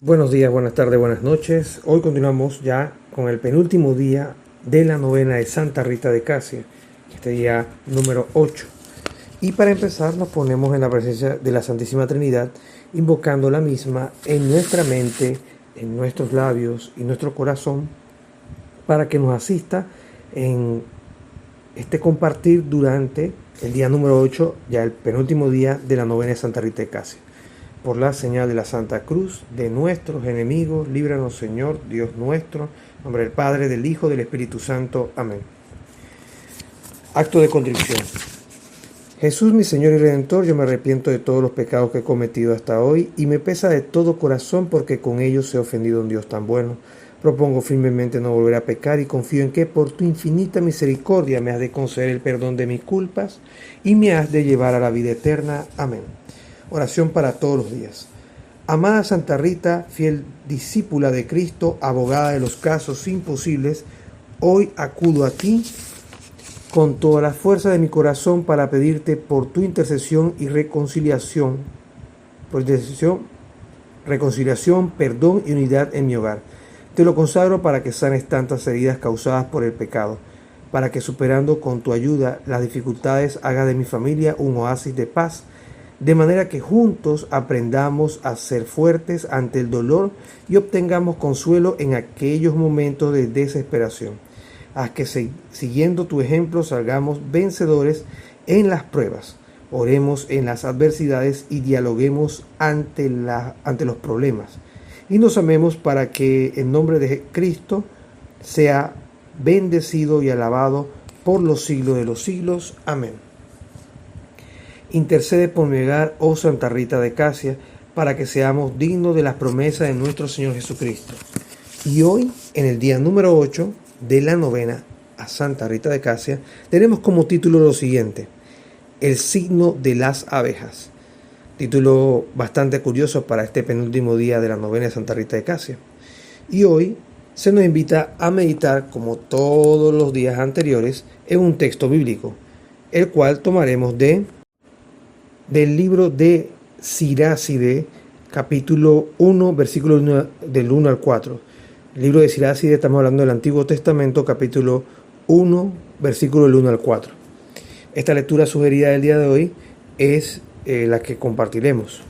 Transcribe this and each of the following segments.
Buenos días, buenas tardes, buenas noches. Hoy continuamos ya con el penúltimo día de la novena de Santa Rita de Casia, este día número 8. Y para empezar nos ponemos en la presencia de la Santísima Trinidad, invocando la misma en nuestra mente, en nuestros labios y nuestro corazón, para que nos asista en este compartir durante el día número 8, ya el penúltimo día de la novena de Santa Rita de Casia. Por la señal de la Santa Cruz de nuestros enemigos, líbranos, Señor, Dios nuestro, en nombre del Padre, del Hijo, del Espíritu Santo. Amén. Acto de contrición. Jesús, mi Señor y Redentor, yo me arrepiento de todos los pecados que he cometido hasta hoy y me pesa de todo corazón porque con ellos he ofendido a un Dios tan bueno. Propongo firmemente no volver a pecar y confío en que por tu infinita misericordia me has de conceder el perdón de mis culpas y me has de llevar a la vida eterna. Amén. Oración para todos los días. Amada Santa Rita, fiel discípula de Cristo, abogada de los casos imposibles, hoy acudo a ti con toda la fuerza de mi corazón para pedirte por tu intercesión y reconciliación, perdón y unidad en mi hogar. Te lo consagro para que sanes tantas heridas causadas por el pecado, para que superando con tu ayuda las dificultades haga de mi familia un oasis de paz, de manera que juntos aprendamos a ser fuertes ante el dolor y obtengamos consuelo en aquellos momentos de desesperación. Haz que siguiendo tu ejemplo salgamos vencedores en las pruebas, oremos en las adversidades y dialoguemos ante los problemas. Y nos amemos para que en nombre de Cristo sea bendecido y alabado por los siglos de los siglos. Amén. Intercede por mi hogar, oh Santa Rita de Casia, para que seamos dignos de las promesas de nuestro Señor Jesucristo. Y hoy, en el día número 8 de la novena a Santa Rita de Casia, tenemos como título lo siguiente: El signo de las abejas. Título bastante curioso para este penúltimo día de la novena de Santa Rita de Casia. Y hoy se nos invita a meditar, como todos los días anteriores, en un texto bíblico, el cual tomaremos del libro de Siráside, capítulo 1, versículo 1, del 1 al 4. El libro de Siráside, estamos hablando del Antiguo Testamento, capítulo 1, versículo del 1 al 4. Esta lectura sugerida del día de hoy es la que compartiremos.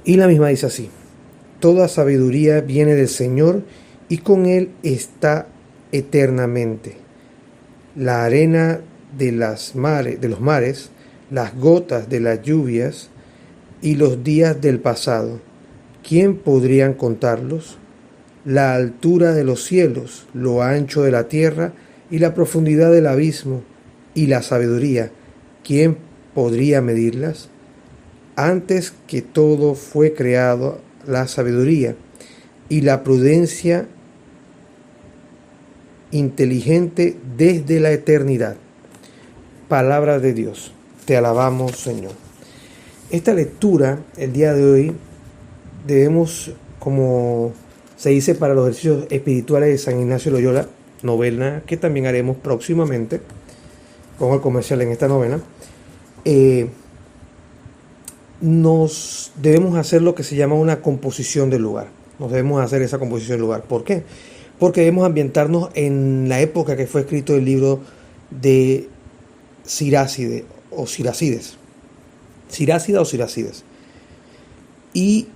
Y la misma dice así: Toda sabiduría viene del Señor y con Él está eternamente. La arena de los mares, las gotas de las lluvias y los días del pasado, ¿quién podrían contarlos? La altura de los cielos, lo ancho de la tierra y la profundidad del abismo, y la sabiduría, ¿quién podría medirlas? Antes que todo fue creado la sabiduría y la prudencia inteligente desde la eternidad. Palabra de Dios. Te alabamos, Señor. Esta lectura, el día de hoy, debemos, como se dice para los ejercicios espirituales de San Ignacio de Loyola, novena que también haremos próximamente, pongo el comercial en esta novena, nos debemos hacer lo que se llama una composición del lugar. Nos debemos hacer esa composición del lugar. ¿Por qué? Porque debemos ambientarnos en la época que fue escrito el libro de Siráside o Siracides. Sirácida o Siracides. Y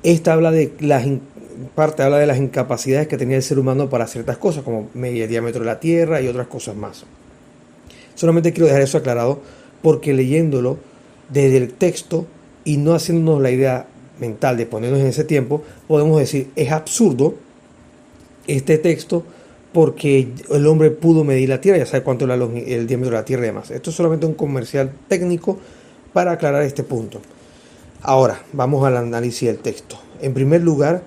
esta habla de las incapacidades que tenía el ser humano para ciertas cosas, como medio diámetro de la Tierra y otras cosas más. Solamente quiero dejar eso aclarado porque leyéndolo desde el texto y no haciéndonos la idea mental de ponernos en ese tiempo, podemos decir, es absurdo este texto porque el hombre pudo medir la Tierra, ya sabe cuánto era el diámetro de la Tierra y demás. Esto es solamente un comercial técnico para aclarar este punto. Ahora, vamos al análisis del texto. En primer lugar,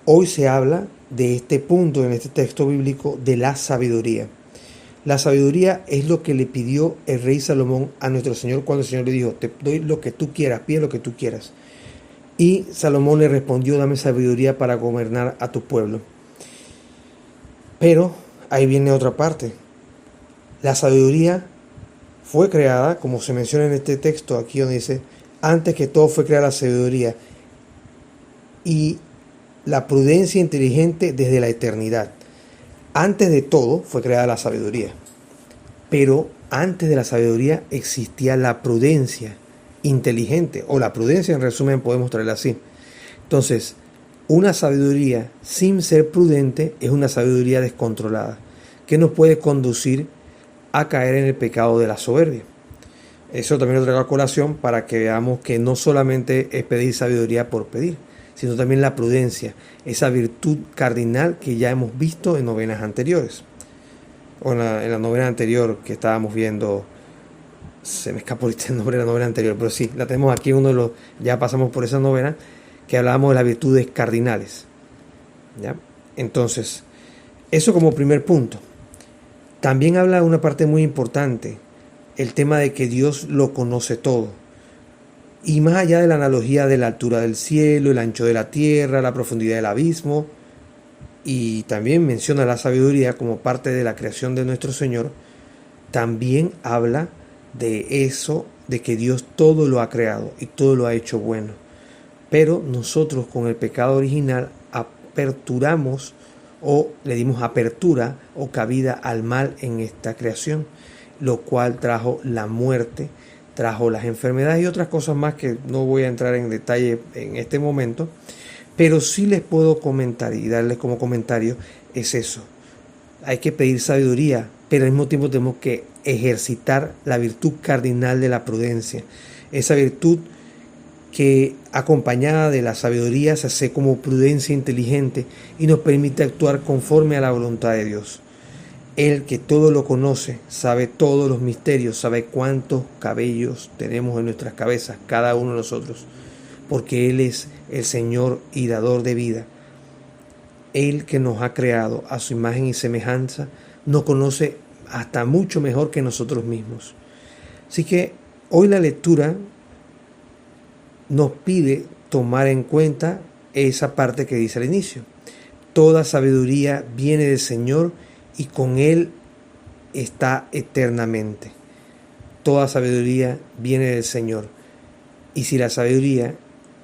hoy se habla de este punto en este texto bíblico de la sabiduría. La sabiduría es lo que le pidió el rey Salomón a nuestro Señor cuando el Señor le dijo: te doy lo que tú quieras, pide lo que tú quieras. Y Salomón le respondió: dame sabiduría para gobernar a tu pueblo. Pero ahí viene otra parte. La sabiduría fue creada, como se menciona en este texto, aquí donde dice, antes que todo fue creada la sabiduría. Y la prudencia inteligente desde la eternidad. Antes de todo fue creada la sabiduría, pero antes de la sabiduría existía la prudencia inteligente, o la prudencia en resumen podemos traerla así. Entonces, una sabiduría sin ser prudente es una sabiduría descontrolada, que nos puede conducir a caer en el pecado de la soberbia. Eso también lo traigo a colación para que veamos que no solamente es pedir sabiduría por pedir, sino también la prudencia, esa virtud cardinal que ya hemos visto en novenas anteriores. O en la novena anterior que estábamos viendo, se me escapó el nombre de la novena anterior, pero sí, la tenemos aquí, ya pasamos por esa novena, que hablábamos de las virtudes cardinales. ¿Ya? Entonces, eso como primer punto. También habla de una parte muy importante, el tema de que Dios lo conoce todo. Y más allá de la analogía de la altura del cielo, el ancho de la tierra, la profundidad del abismo, y también menciona la sabiduría como parte de la creación de nuestro Señor, también habla de eso, de que Dios todo lo ha creado y todo lo ha hecho bueno. Pero nosotros con el pecado original aperturamos o le dimos apertura o cabida al mal en esta creación, lo cual trajo la muerte, trajo las enfermedades y otras cosas más que no voy a entrar en detalle en este momento, pero sí les puedo comentar y darles como comentario es eso. Hay que pedir sabiduría, pero al mismo tiempo tenemos que ejercitar la virtud cardinal de la prudencia, esa virtud que acompañada de la sabiduría se hace como prudencia inteligente y nos permite actuar conforme a la voluntad de Dios. Él que todo lo conoce, sabe todos los misterios, sabe cuántos cabellos tenemos en nuestras cabezas, cada uno de nosotros, porque Él es el Señor y dador de vida. Él que nos ha creado a su imagen y semejanza, nos conoce hasta mucho mejor que nosotros mismos. Así que hoy la lectura nos pide tomar en cuenta esa parte que dice al inicio. Toda sabiduría viene del Señor y con Él está eternamente. Toda sabiduría viene del Señor. Y si la sabiduría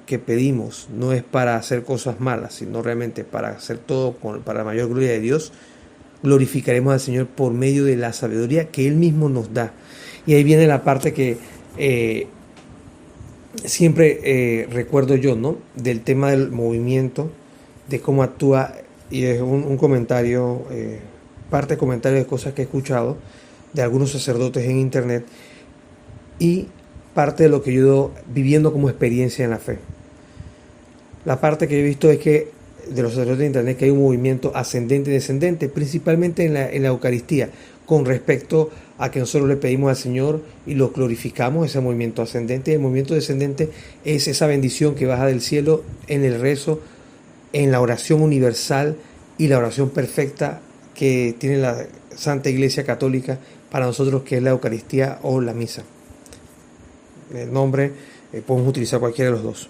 que pedimos no es para hacer cosas malas, sino realmente para hacer todo para la mayor gloria de Dios, glorificaremos al Señor por medio de la sabiduría que Él mismo nos da. Y ahí viene la parte que siempre recuerdo yo, ¿no? Del tema del movimiento, de cómo actúa, y es un comentario, parte de comentarios de cosas que he escuchado de algunos sacerdotes en internet y parte de lo que yo he ido viviendo como experiencia en la fe. La parte que he visto es que de los sacerdotes de internet que hay un movimiento ascendente y descendente, principalmente en la Eucaristía, con respecto a que nosotros le pedimos al Señor y lo glorificamos, ese movimiento ascendente. Y el movimiento descendente es esa bendición que baja del cielo en el rezo, en la oración universal y la oración perfecta que tiene la Santa Iglesia Católica para nosotros, que es la Eucaristía o la misa. El nombre podemos utilizar cualquiera de los dos.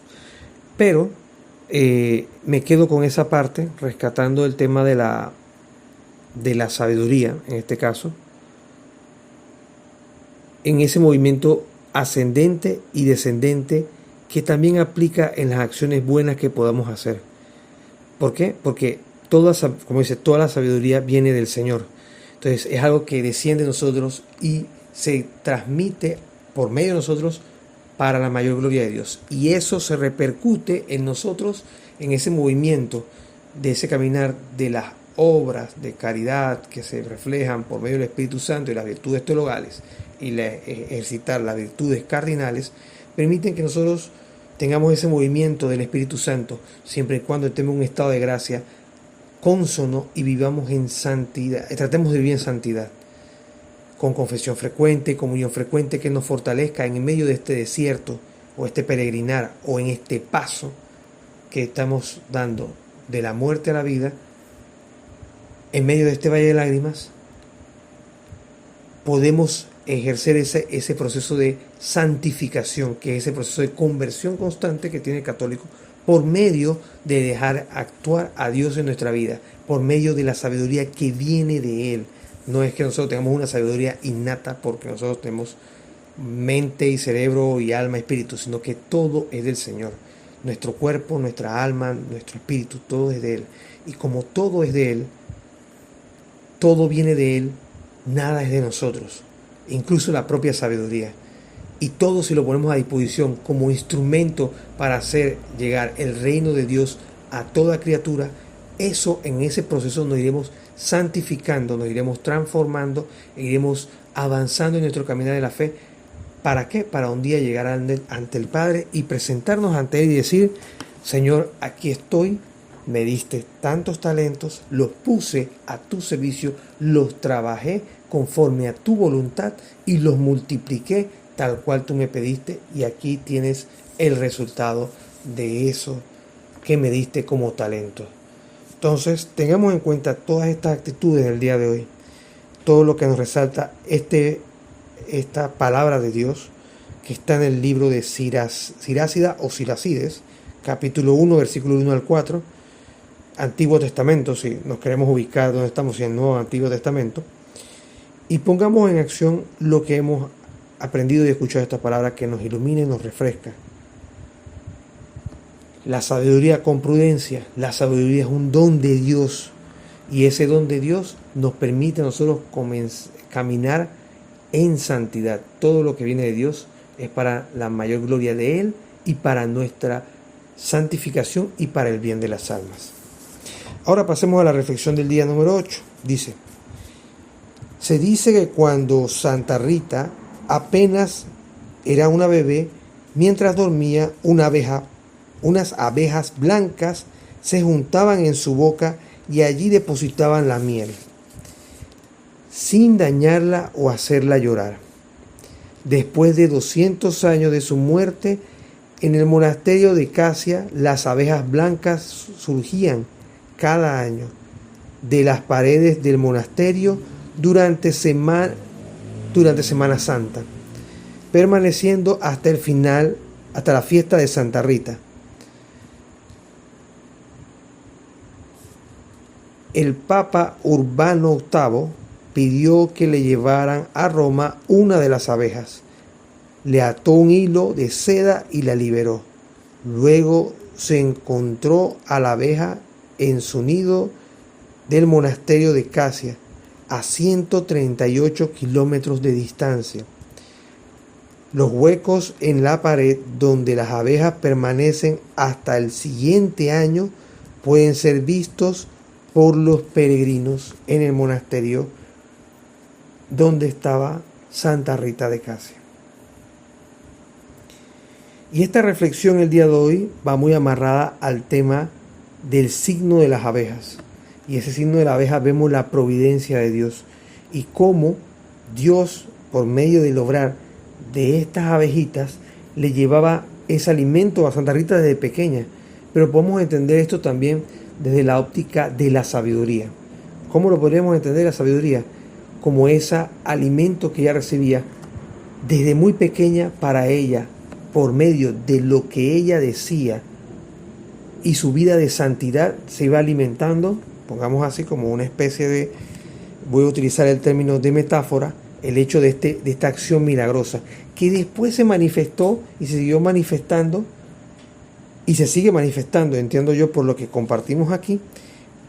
Pero me quedo con esa parte, rescatando el tema de la sabiduría, en este caso, en ese movimiento ascendente y descendente que también aplica en las acciones buenas que podamos hacer. ¿Por qué? Porque como dice, toda la sabiduría viene del Señor. Entonces es algo que desciende de nosotros y se transmite por medio de nosotros para la mayor gloria de Dios. Y eso se repercute en nosotros, en ese movimiento de ese caminar de las obras de caridad que se reflejan por medio del Espíritu Santo y las virtudes teologales y ejercitar las virtudes cardinales, permiten que nosotros tengamos ese movimiento del Espíritu Santo siempre y cuando estemos en un estado de gracia cónsono y vivamos en santidad, tratemos de vivir en santidad, con confesión frecuente, comunión frecuente, que nos fortalezca en medio de este desierto o este peregrinar o en este paso que estamos dando de la muerte a la vida. En medio de este valle de lágrimas podemos ejercer ese proceso de santificación, que es ese proceso de conversión constante que tiene el católico, por medio de dejar actuar a Dios en nuestra vida, por medio de la sabiduría que viene de Él. No es que nosotros tengamos una sabiduría innata porque nosotros tenemos mente y cerebro y alma y espíritu, sino que todo es del Señor. Nuestro cuerpo, nuestra alma, nuestro espíritu, todo es de Él. Y como todo es de Él, todo viene de Él, nada es de nosotros, incluso la propia sabiduría. Y todo si lo ponemos a disposición como instrumento para hacer llegar el reino de Dios a toda criatura, eso en ese proceso nos iremos santificando, nos iremos transformando, iremos avanzando en nuestro caminar de la fe. ¿Para qué? Para un día llegar ante el Padre y presentarnos ante Él y decir: Señor, aquí estoy, me diste tantos talentos, los puse a tu servicio, los trabajé conforme a tu voluntad y los multipliqué tal cual tú me pediste, y aquí tienes el resultado de eso que me diste como talento. Entonces, tengamos en cuenta todas estas actitudes del día de hoy, todo lo que nos resalta esta palabra de Dios que está en el libro de Sirácida o Siracides, capítulo 1, versículo 1 al 4, Antiguo Testamento, si nos queremos ubicar donde estamos, en el Nuevo Antiguo Testamento, y pongamos en acción lo que hemos aprendido y escuchado esta palabra, que nos ilumine y nos refresca. La sabiduría con prudencia. La sabiduría es un don de Dios, y ese don de Dios nos permite a nosotros caminar en santidad. Todo lo que viene de Dios es para la mayor gloria de Él y para nuestra santificación y para el bien de las almas. Ahora pasemos a la reflexión del día número 8. Se dice que cuando Santa Rita apenas era una bebé, mientras dormía, unas abejas blancas se juntaban en su boca y allí depositaban la miel, sin dañarla o hacerla llorar. Después de 200 años de su muerte, en el monasterio de Casia, las abejas blancas surgían cada año de las paredes del monasterio durante Semana Santa, permaneciendo hasta el final, hasta la fiesta de Santa Rita. El Papa Urbano VIII pidió que le llevaran a Roma una de las abejas. Le ató un hilo de seda y la liberó. Luego se encontró a la abeja en su nido del monasterio de Casia, a 138 kilómetros de distancia. Los huecos en la pared donde las abejas permanecen hasta el siguiente año pueden ser vistos por los peregrinos en el monasterio donde estaba Santa Rita de Casia. Y esta reflexión el día de hoy va muy amarrada al tema del signo de las abejas. Y ese signo de la abeja vemos la providencia de Dios y cómo Dios, por medio del obrar de estas abejitas, le llevaba ese alimento a Santa Rita desde pequeña. Pero podemos entender esto también desde la óptica de la sabiduría. ¿Cómo lo podríamos entender la sabiduría? Como ese alimento que ella recibía desde muy pequeña para ella, por medio de lo que ella decía, y su vida de santidad se iba alimentando, pongamos así, como una especie de, voy a utilizar el término de metáfora, el hecho de esta acción milagrosa, que después se manifestó y se siguió manifestando, y se sigue manifestando, entiendo yo, por lo que compartimos aquí,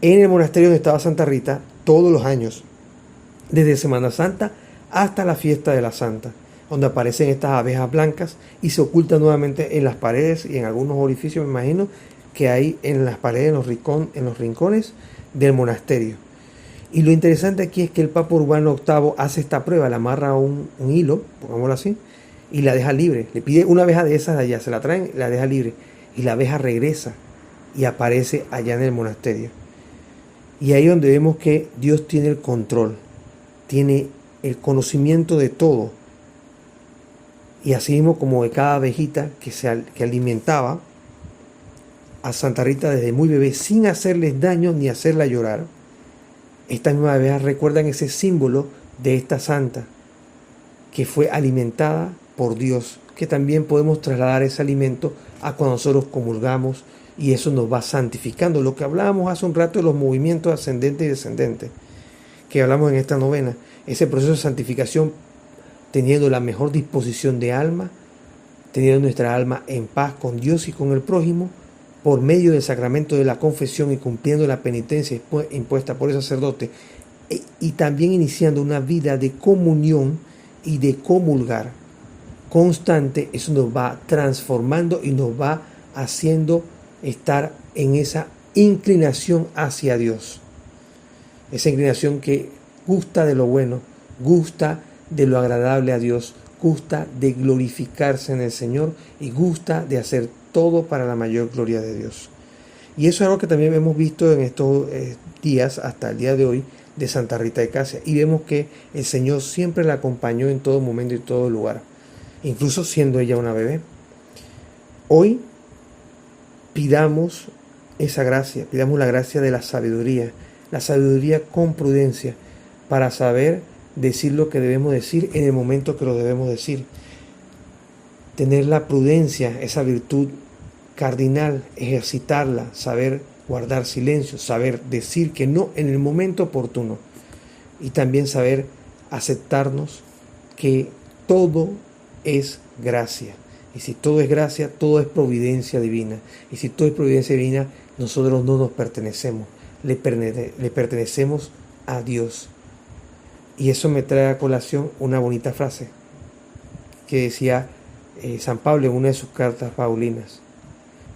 en el monasterio donde estaba Santa Rita, todos los años, desde Semana Santa hasta la fiesta de la Santa, donde aparecen estas abejas blancas y se ocultan nuevamente en las paredes y en algunos orificios, me imagino, que hay en las paredes, en los rincones del monasterio. Y lo interesante aquí es que el Papa Urbano VIII hace esta prueba, le amarra un hilo, pongámoslo así, y la deja libre. Le pide una abeja de esas de allá, se la traen, la deja libre, y la abeja regresa y aparece allá en el monasterio. Y ahí es donde vemos que Dios tiene el control, tiene el conocimiento de todo. Y así mismo como de cada abejita que alimentaba a Santa Rita desde muy bebé, sin hacerles daño ni hacerla llorar, estas mismas abejas recuerdan ese símbolo de esta santa que fue alimentada por Dios, que también podemos trasladar ese alimento a cuando nosotros comulgamos, y eso nos va santificando. Lo que hablábamos hace un rato de los movimientos ascendentes y descendentes, que hablamos en esta novena, ese proceso de santificación, teniendo la mejor disposición de alma, teniendo nuestra alma en paz con Dios y con el prójimo, por medio del sacramento de la confesión y cumpliendo la penitencia impuesta por el sacerdote, y también iniciando una vida de comunión y de comulgar constante. Eso nos va transformando y nos va haciendo estar en esa inclinación hacia Dios. Esa inclinación que gusta de lo bueno, gusta de lo agradable a Dios, gusta de glorificarse en el Señor y gusta de hacer todo para la mayor gloria de Dios. Y eso es algo que también hemos visto en estos días, hasta el día de hoy, de Santa Rita de Casia. Y vemos que el Señor siempre la acompañó en todo momento y en todo lugar, incluso siendo ella una bebé. Hoy pidamos esa gracia, pidamos la gracia de la sabiduría con prudencia, para saber decir lo que debemos decir en el momento que lo debemos decir. Tener la prudencia, esa virtud cardinal, ejercitarla, saber guardar silencio, saber decir que no en el momento oportuno, y también saber aceptarnos que todo es gracia. Y si todo es gracia, todo es providencia divina. Y si todo es providencia divina, nosotros no nos pertenecemos, le pertenecemos a Dios. Y eso me trae a colación una bonita frase que decía San Pablo en una de sus cartas paulinas: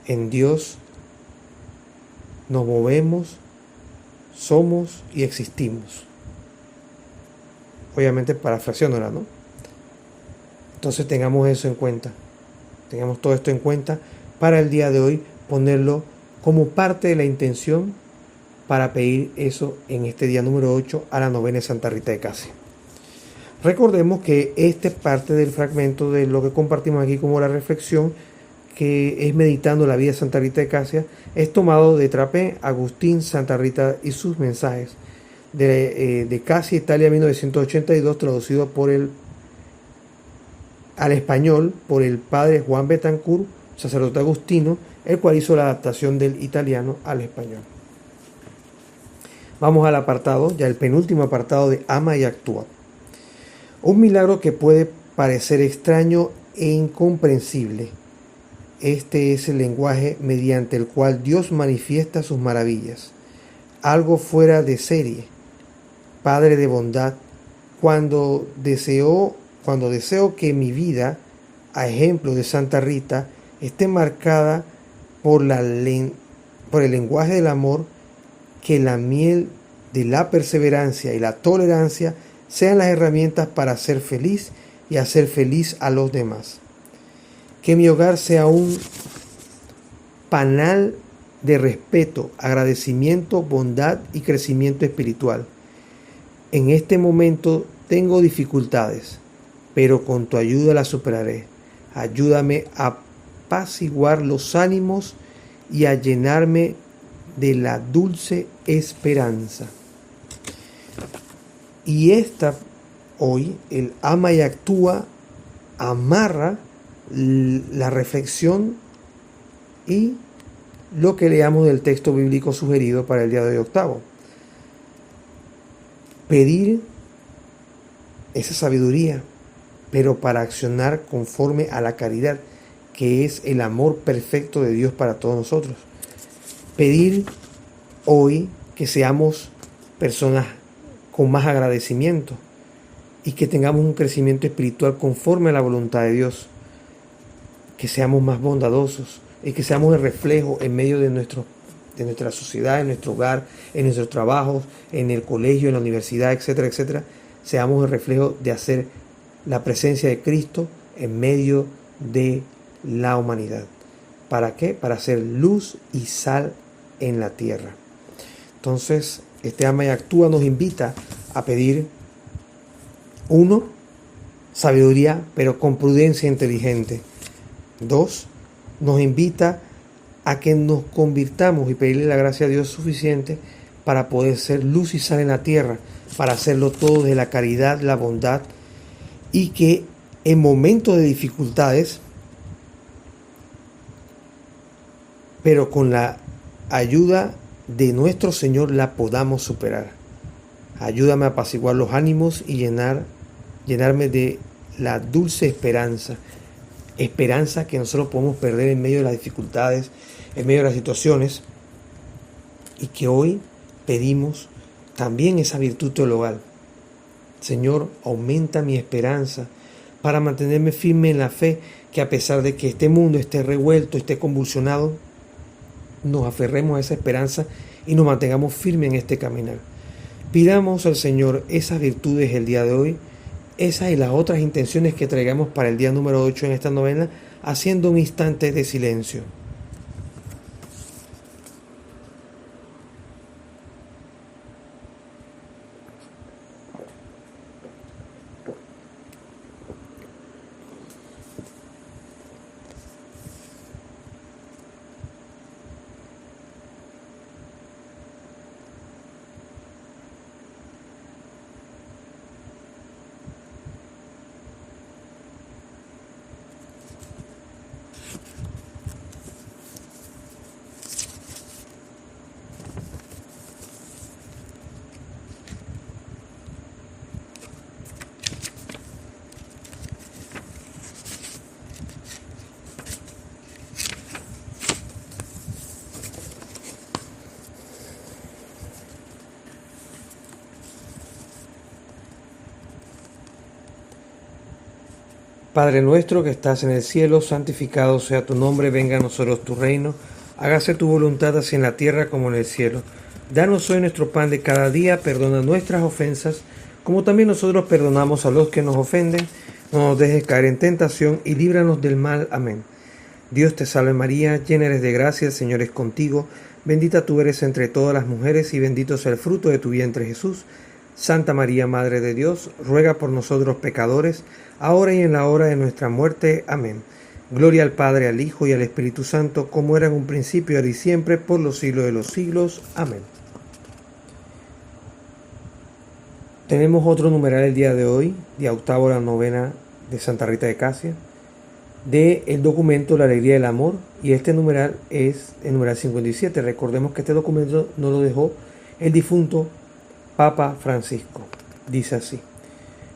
en Dios nos movemos, somos y existimos. Obviamente parafraseándola, ¿no? Entonces tengamos eso en cuenta, tengamos todo esto en cuenta para el día de hoy, ponerlo como parte de la intención para pedir eso en este día número 8 a la novena de Santa Rita de Casia. Recordemos que esta es parte del fragmento de lo que compartimos aquí como la reflexión, que es meditando la vida de Santa Rita de Casia, es tomado de Trapé, Agustín, Santa Rita y sus mensajes, de Casia, Italia, 1982, traducido al español por el padre Juan Betancourt, sacerdote agustino, el cual hizo la adaptación del italiano al español. Vamos al apartado, ya el penúltimo apartado de Ama y Actúa. Un milagro que puede parecer extraño e incomprensible. Este es el lenguaje mediante el cual Dios manifiesta sus maravillas. Algo fuera de serie. Padre de bondad, cuando deseo que mi vida, a ejemplo de Santa Rita, esté marcada por el lenguaje del amor, que la miel de la perseverancia y la tolerancia sean las herramientas para ser feliz y hacer feliz a los demás. Que mi hogar sea un panal de respeto, agradecimiento, bondad y crecimiento espiritual. En este momento tengo dificultades, pero con tu ayuda las superaré. Ayúdame a apaciguar los ánimos y a llenarme de la dulce esperanza. Y hoy, el Ama y Actúa, amarra la reflexión y lo que leamos del texto bíblico sugerido para el día de hoy octavo. Pedir esa sabiduría, pero para accionar conforme a la caridad, que es el amor perfecto de Dios para todos nosotros. Pedir hoy que seamos personas con más agradecimiento y que tengamos un crecimiento espiritual conforme a la voluntad de Dios, que seamos más bondadosos y que seamos el reflejo en medio de nuestra sociedad, en nuestro hogar, en nuestros trabajos, en el colegio, en la universidad, etcétera, etcétera. Seamos el reflejo de hacer la presencia de Cristo en medio de la humanidad. ¿Para qué? Para hacer luz y sal en la tierra. Entonces, este Ama y Actúa nos invita a pedir, 1, sabiduría, pero con prudencia inteligente. 2, nos invita a que nos convirtamos y pedirle la gracia a Dios suficiente para poder ser luz y sal en la tierra, para hacerlo todo de la caridad, la bondad, y que en momentos de dificultades, pero con la ayuda de nuestro Señor, la podamos superar. Ayúdame a apaciguar los ánimos y llenarme de la dulce esperanza. esperanza que nosotros podemos perder en medio de las dificultades, en medio de las situaciones, y que hoy pedimos también esa virtud teologal. Señor, aumenta mi esperanza para mantenerme firme en la fe, que a pesar de que este mundo esté revuelto, esté convulsionado, nos aferremos a esa esperanza y nos mantengamos firmes en este caminar. Pidamos al Señor esas virtudes el día de hoy, esas y las otras intenciones que traigamos para el día número 8 en esta novena, haciendo un instante de silencio. Padre nuestro que estás en el cielo, santificado sea tu nombre, venga a nosotros tu reino, hágase tu voluntad así en la tierra como en el cielo. Danos hoy nuestro pan de cada día, perdona nuestras ofensas, como también nosotros perdonamos a los que nos ofenden. No nos dejes caer en tentación y líbranos del mal. Amén. Dios te salve María, llena eres de gracia, el Señor es contigo, bendita tú eres entre todas las mujeres y bendito sea el fruto de tu vientre Jesús. Santa María, Madre de Dios, ruega por nosotros pecadores, ahora y en la hora de nuestra muerte. Amén. Gloria al Padre, al Hijo y al Espíritu Santo, como era en un principio, ahora y siempre, por los siglos de los siglos. Amén. Tenemos otro numeral el día de hoy, día octavo de la novena de Santa Rita de Casia, del documento La Alegría del Amor, y este numeral es el numeral 57. Recordemos que este documento nos lo dejó el difunto Papa Francisco. Dice así: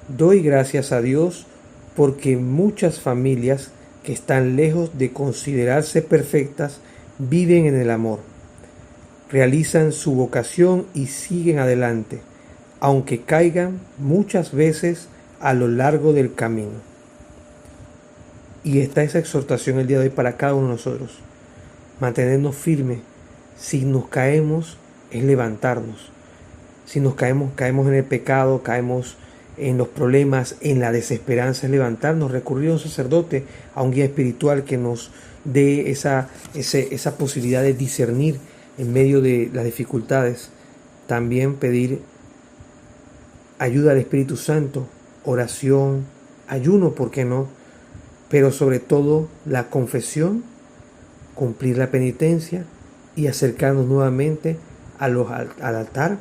doy gracias a Dios porque muchas familias que están lejos de considerarse perfectas viven en el amor, realizan su vocación y siguen adelante, aunque caigan muchas veces a lo largo del camino. Y está esa exhortación el día de hoy para cada uno de nosotros: mantenernos firmes. Si nos caemos, es levantarnos. Si nos caemos en el pecado, caemos en los problemas, en la desesperanza, es levantarnos, recurrir a un sacerdote, a un guía espiritual que nos dé esa posibilidad de discernir en medio de las dificultades. También pedir ayuda al Espíritu Santo, oración, ayuno, ¿por qué no? Pero sobre todo la confesión, cumplir la penitencia y acercarnos nuevamente al altar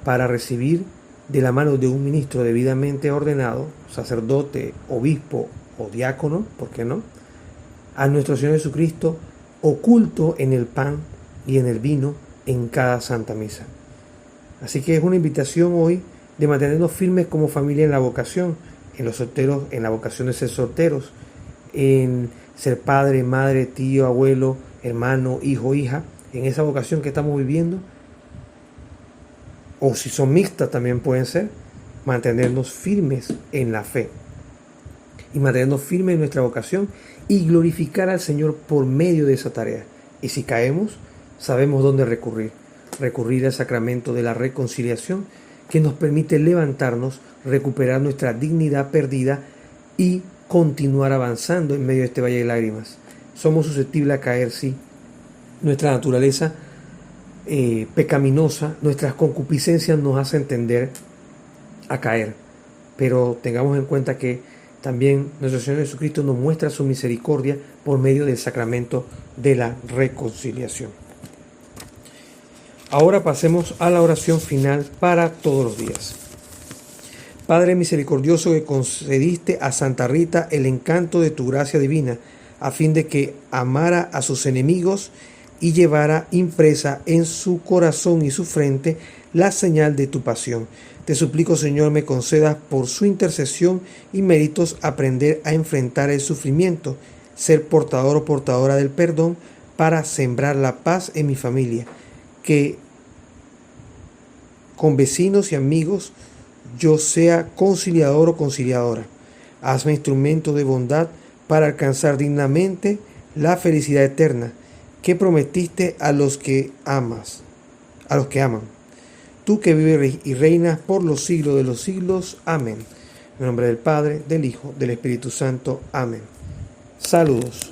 para recibir de la mano de un ministro debidamente ordenado, sacerdote, obispo o diácono, ¿por qué no?, a nuestro Señor Jesucristo oculto en el pan y en el vino en cada Santa Misa. Así que es una invitación hoy de mantenernos firmes como familia en la vocación, en los solteros, en la vocación de ser solteros, en ser padre, madre, tío, abuelo, hermano, hijo, hija, en esa vocación que estamos viviendo. O si son mixtas también pueden ser, mantenernos firmes en la fe y mantenernos firmes en nuestra vocación y glorificar al Señor por medio de esa tarea. Y si caemos, sabemos dónde recurrir al sacramento de la reconciliación, que nos permite levantarnos, recuperar nuestra dignidad perdida y continuar avanzando en medio de este valle de lágrimas. Somos susceptibles a caer, sí. Nuestra naturaleza pecaminosa, nuestras concupiscencias nos hacen tender a caer, pero tengamos en cuenta que también nuestro Señor Jesucristo nos muestra su misericordia por medio del sacramento de la reconciliación. Ahora pasemos a la oración final para todos los días. Padre misericordioso, que concediste a Santa Rita el encanto de tu gracia divina, a fin de que amara a sus enemigos, y llevara impresa en su corazón y su frente la señal de tu pasión. Te suplico, Señor, me concedas por su intercesión y méritos aprender a enfrentar el sufrimiento, ser portador o portadora del perdón para sembrar la paz en mi familia, que con vecinos y amigos yo sea conciliador o conciliadora. Hazme instrumento de bondad para alcanzar dignamente la felicidad eterna que prometiste a los que amas, a los que aman. Tú que vives y reinas por los siglos de los siglos. Amén. En nombre del Padre, del Hijo, del Espíritu Santo. Amén. Saludos.